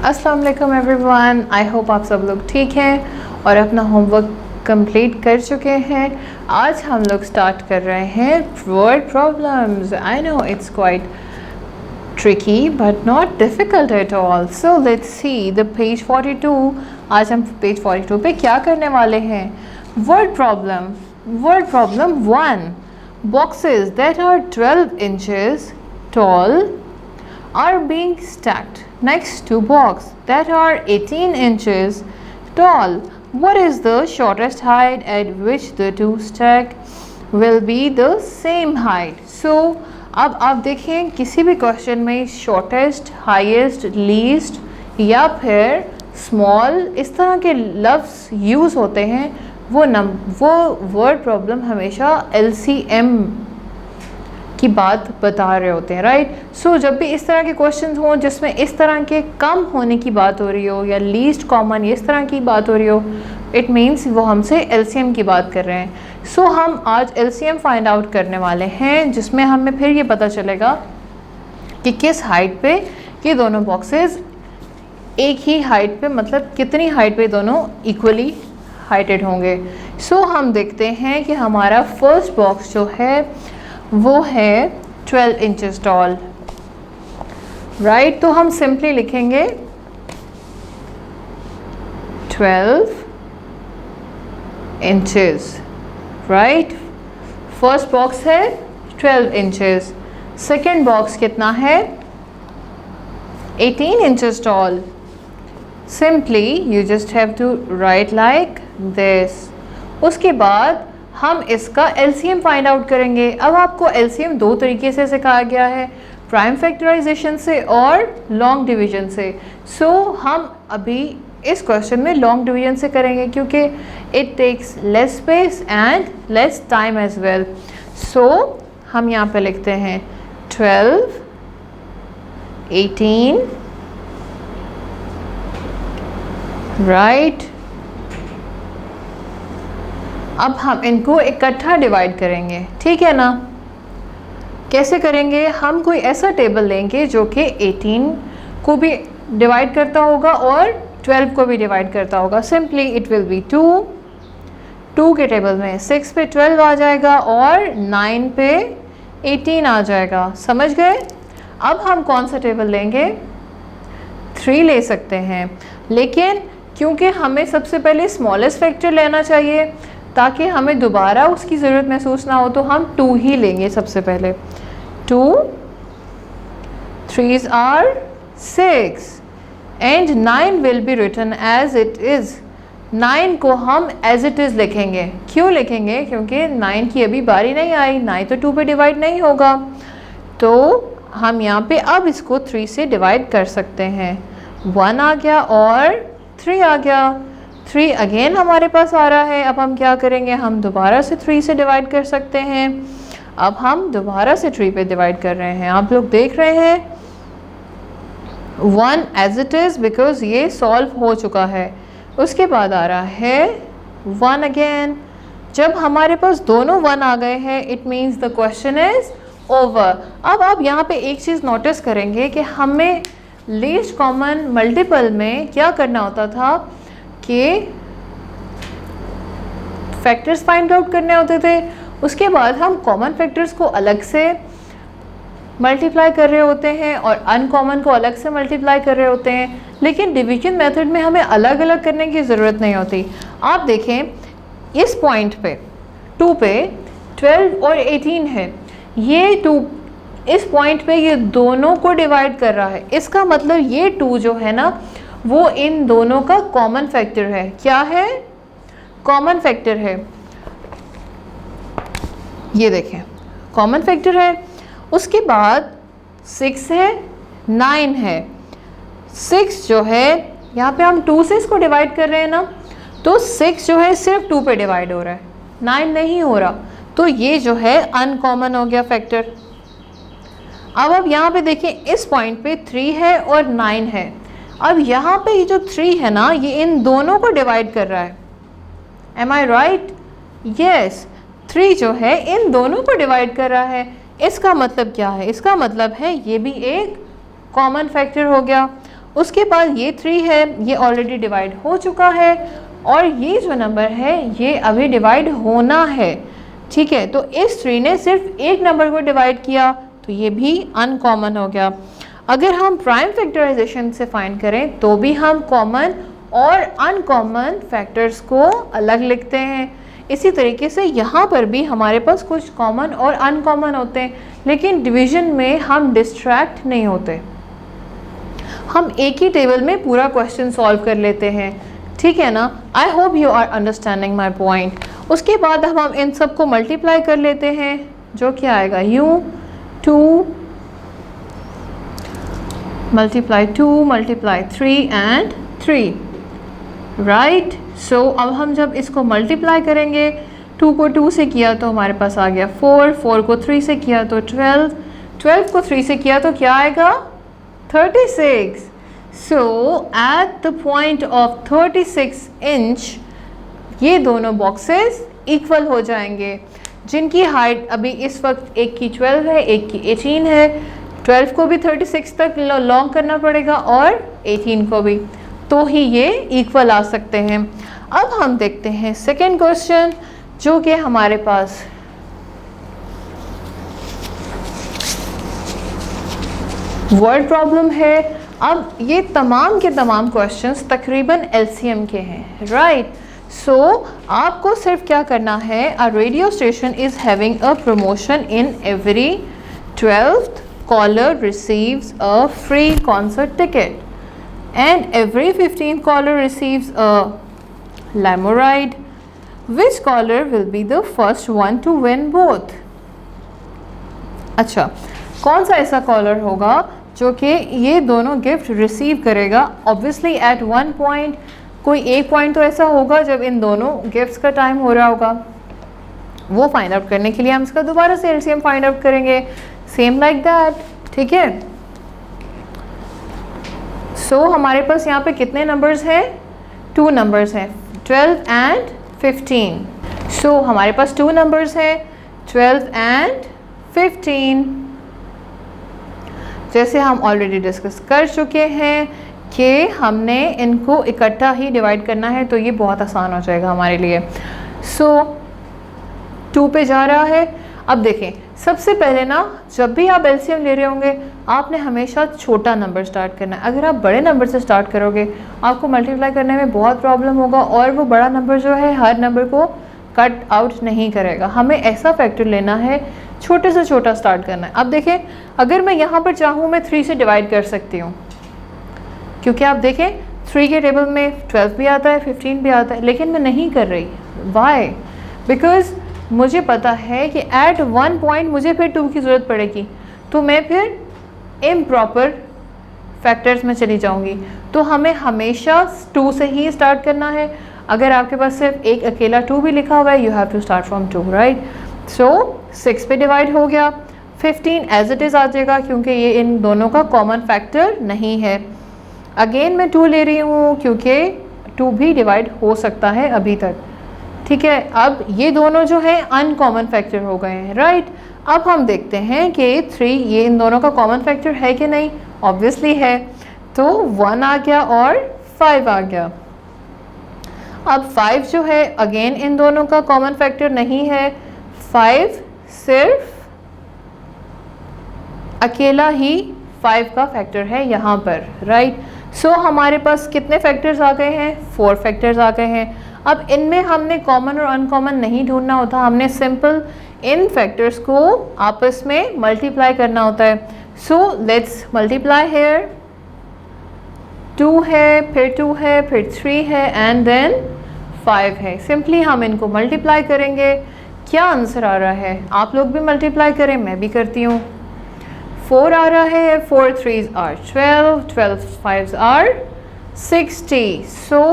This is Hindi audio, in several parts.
अस्सलाम वालेकुम एवरीवन, आई होप आप सब लोग ठीक हैं और अपना होमवर्क कंप्लीट कर चुके हैं। आज हम लोग स्टार्ट कर रहे हैं word problems. I know it's quite tricky but not difficult at all. So let's see the page 42. आज हम पेज 42 पे क्या करने वाले हैं? Word problem. Word problem 1. Boxes that are 12 inches tall are being stacked next to box that are 18 inches tall. What is the shortest height at which the two stack will be the same height? So अब आप देखें किसी भी क्वेश्चन में शॉर्टेस्ट, हाईएस्ट, लीस्ट या फिर स्मॉल इस तरह के लफ्ज़ यूज़ होते हैं। वो वर्ड प्रॉब्लम हमेशा LCM की बात बता रहे होते हैं, राइट। सो जब भी इस तरह के क्वेश्चंस हों जिसमें इस तरह के कम होने की बात हो रही हो या लीस्ट कॉमन इस तरह की बात हो रही हो, इट मीन्स वो हमसे LCM की बात कर रहे हैं। सो हम आज LCM फाइंड आउट करने वाले हैं, जिसमें हमें फिर ये पता चलेगा कि किस हाइट पे ये दोनों बॉक्सेस एक ही हाइट पे, मतलब कितनी हाइट पे दोनों इक्वली हाइटेड होंगे। सो हम देखते हैं कि हमारा फर्स्ट बॉक्स जो है वो है 12 इंचेस टॉल, राइट। तो हम सिंपली लिखेंगे 12 इंचेस, राइट। फर्स्ट बॉक्स है 12 इंचेस, सेकेंड बॉक्स कितना है 18 inches tall. Simply you just have to write like this. उसके बाद हम इसका LCM फाइंड आउट करेंगे। अब आपको LCM दो तरीके से सिखाया गया है, प्राइम फैक्टराइजेशन से और लॉन्ग डिवीजन से। सो हम अभी इस क्वेश्चन में लॉन्ग डिवीजन से करेंगे क्योंकि it takes less space and less time as well. So हम यहाँ पे लिखते हैं 12, 18, राइट। अब हम इनको इकट्ठा डिवाइड करेंगे, ठीक है ना। कैसे करेंगे? हम कोई ऐसा टेबल लेंगे जो कि 18 को भी डिवाइड करता होगा और 12 को भी डिवाइड करता होगा। सिंपली इट विल बी 2 के टेबल में 6 पे 12 आ जाएगा और 9 पे 18 आ जाएगा। समझ गए? अब हम कौन सा टेबल लेंगे? 3 ले सकते हैं, लेकिन क्योंकि हमें सबसे पहले स्मॉलेस्ट फैक्टर लेना चाहिए ताकि हमें दोबारा उसकी ज़रूरत महसूस ना हो, तो हम 2 ही लेंगे सबसे पहले। 2 3s are 6 and 9 will be written as it is. 9 को हम एज इट इज़ लिखेंगे। क्यों लिखेंगे? क्योंकि 9 की अभी बारी नहीं आई, 9 तो 2 पे डिवाइड नहीं होगा। तो हम यहाँ पे अब इसको 3 से डिवाइड कर सकते हैं। 1 आ गया और 3 आ गया। 3 अगेन हमारे पास आ रहा है। अब हम क्या करेंगे? हम दोबारा से 3 से डिवाइड कर सकते हैं। अब हम दोबारा से 3 पे डिवाइड कर रहे हैं। आप लोग देख रहे हैं 1 एज इट इज़, बिकॉज ये सॉल्व हो चुका है। उसके बाद आ रहा है 1 अगेन। जब हमारे पास दोनों 1 आ गए हैं, it means the question is over. अब आप यहाँ पे एक चीज़ नोटिस करेंगे कि हमें लीस्ट कॉमन मल्टीपल में क्या करना होता था कि फैक्टर्स फाइंड आउट करने होते थे। उसके बाद हम कॉमन फैक्टर्स को अलग से मल्टीप्लाई कर रहे होते हैं और अनकॉमन को अलग से मल्टीप्लाई कर रहे होते हैं। लेकिन डिवीजन मेथड में हमें अलग अलग करने की ज़रूरत नहीं होती। आप देखें इस पॉइंट पे 2 पे 12 और 18 है, ये 2 इस पॉइंट पे ये दोनों को डिवाइड कर रहा है। इसका मतलब ये 2 जो है ना, वो इन दोनों का कॉमन फैक्टर है। क्या है? कॉमन फैक्टर है। ये देखें कॉमन फैक्टर है। उसके बाद 6 है, 9 है। 6 जो है यहाँ पे हम 2 से इसको डिवाइड कर रहे हैं ना, तो 6 जो है सिर्फ 2 पे डिवाइड हो रहा है, 9 नहीं हो रहा। तो ये जो है अनकॉमन हो गया फैक्टर। अब आप यहाँ पे देखें इस पॉइंट पे 3 है और 9 है। अब यहाँ पे ये जो 3 है ना, ये इन दोनों को डिवाइड कर रहा है। एम आई राइट? यस, 3 जो है इन दोनों को डिवाइड कर रहा है। इसका मतलब क्या है? इसका मतलब है ये भी एक कॉमन फैक्टर हो गया। उसके बाद ये 3 है, ये ऑलरेडी डिवाइड हो चुका है, और ये जो नंबर है ये अभी डिवाइड होना है, ठीक है। तो इस 3 ने सिर्फ एक नंबर को डिवाइड किया, तो ये भी अनकॉमन हो गया। अगर हम प्राइम फैक्टराइजेशन से फाइंड करें तो भी हम कॉमन और अनकॉमन फैक्टर्स को अलग लिखते हैं। इसी तरीके से यहाँ पर भी हमारे पास कुछ कॉमन और अनकॉमन होते हैं, लेकिन डिवीजन में हम डिस्ट्रैक्ट नहीं होते, हम एक ही टेबल में पूरा क्वेश्चन सॉल्व कर लेते हैं, ठीक है ना। I hope you are understanding my point. उसके बाद हम इन सब को मल्टीप्लाई कर लेते हैं, जो क्या आएगा, you 2 multiply 2 multiply 3 and 3, right. So अब हम जब इसको मल्टीप्लाई करेंगे, 2 को 2 से किया तो हमारे पास आ गया 4, 4 को 3 से किया तो 12, 12 को 3 से किया तो क्या आएगा, 36। So at the point of 36 inch ये दोनों बॉक्सेस इक्वल हो जाएंगे, जिनकी हाइट अभी इस वक्त एक की 12 है, एक की 18 है। 12 को भी 36 तक लॉन्ग करना पड़ेगा और 18 को भी, तो ही ये इक्वल आ सकते हैं। अब हम देखते हैं सेकेंड क्वेश्चन, जो कि हमारे पास वर्ड प्रॉब्लम है। अब ये तमाम के तमाम क्वेश्चंस तकरीबन एलसीएम के हैं, राइट। सो आपको सिर्फ क्या करना है, a radio station is having a promotion in every 12th caller receives a free concert ticket and every 15th caller receives a limo ride. Which caller will be the first one to win both? अच्छा, कौन सा ऐसा कॉलर होगा जो कि ये दोनों गिफ्ट रिसीव करेगा? ऑब्वियसली एट वन पॉइंट, कोई एक पॉइंट तो ऐसा होगा जब इन दोनों गिफ्ट्स का टाइम हो रहा होगा। वो फाइंड आउट करने के लिए हम इसका दोबारा से एलसीएम फाइंड आउट करेंगे, सेम लाइक दैट, ठीक है। सो हमारे पास यहाँ पे कितने नंबर्स हैं, 2 नंबर्स हैं, 12 एंड 15। सो हमारे पास 2 नंबर्स हैं, 12 एंड 15। जैसे हम ऑलरेडी डिस्कस कर चुके हैं कि हमने इनको इकट्ठा ही डिवाइड करना है, तो ये बहुत आसान हो जाएगा हमारे लिए। सो 2 पे जा रहा है। अब देखें, सबसे पहले ना जब भी आप एलसीएम ले रहे होंगे आपने हमेशा छोटा नंबर स्टार्ट करना है। अगर आप बड़े नंबर से स्टार्ट करोगे आपको मल्टीप्लाई करने में बहुत प्रॉब्लम होगा, और वो बड़ा नंबर जो है हर नंबर को कट आउट नहीं करेगा। हमें ऐसा फैक्टर लेना है, छोटे से छोटा स्टार्ट करना है। अब देखें, अगर मैं यहाँ पर चाहूँ मैं 3 से डिवाइड कर सकती हूँ, क्योंकि आप देखें 3 के टेबल में 12 भी आता है, 15 भी आता है, लेकिन मैं नहीं कर रही। वाई? बिकॉज मुझे पता है कि एट वन पॉइंट मुझे फिर 2 की ज़रूरत पड़ेगी, तो मैं फिर इम्प्रॉपर फैक्टर्स में चली जाऊंगी। तो हमें हमेशा 2 से ही स्टार्ट करना है। अगर आपके पास सिर्फ एक अकेला 2 भी लिखा हुआ है, you have to start from 2, right. So 6 पे डिवाइड हो गया, 15 एज इट इज़ आ जाएगा, क्योंकि ये इन दोनों का कॉमन फैक्टर नहीं है। अगेन मैं 2 ले रही हूँ क्योंकि 2 भी डिवाइड हो सकता है अभी तक, ठीक है। अब ये दोनों जो है अनकॉमन फैक्टर हो गए हैं, राइट। अब हम देखते हैं कि 3 ये इन दोनों का कॉमन फैक्टर है कि नहीं। ऑब्वियसली है, तो 1 आ गया और 5 आ गया। अब 5 जो है अगेन इन दोनों का कॉमन फैक्टर नहीं है, 5 सिर्फ अकेला ही 5 का फैक्टर है यहाँ पर, राइट। सो हमारे पास कितने फैक्टर्स आ गए हैं, 4 फैक्टर्स आ गए हैं। अब इनमें हमने कॉमन और अनकॉमन नहीं ढूंढना होता, हमने सिंपल इन फैक्टर्स को आपस में मल्टीप्लाई करना होता है। सो लेट्स मल्टीप्लाई हेयर, 2 है, फिर 2 है, फिर 3 है एंड देन 5 है। सिंपली हम इनको मल्टीप्लाई करेंगे। क्या आंसर आ रहा है, आप लोग भी मल्टीप्लाई करें, मैं भी करती हूँ। 4 आ रहा है, 4 3s are 12, 12 5s are 60। So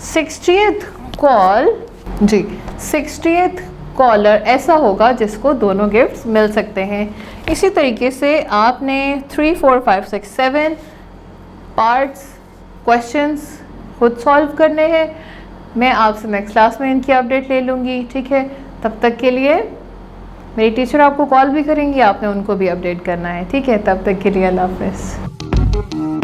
60th call जी, 60th कॉलर ऐसा होगा जिसको दोनों गिफ्ट्स मिल सकते हैं। इसी तरीके से आपने 3 4 5 6 7 पार्ट्स क्वेश्चंस खुद सॉल्व करने हैं। मैं आपसे नेक्स्ट क्लास में इनकी अपडेट ले लूँगी, ठीक है। तब तक के लिए मेरी टीचर आपको कॉल भी करेंगी, आपने उनको भी अपडेट करना है, ठीक है। तब तक के लिए अल्लाह हाफ़िज़।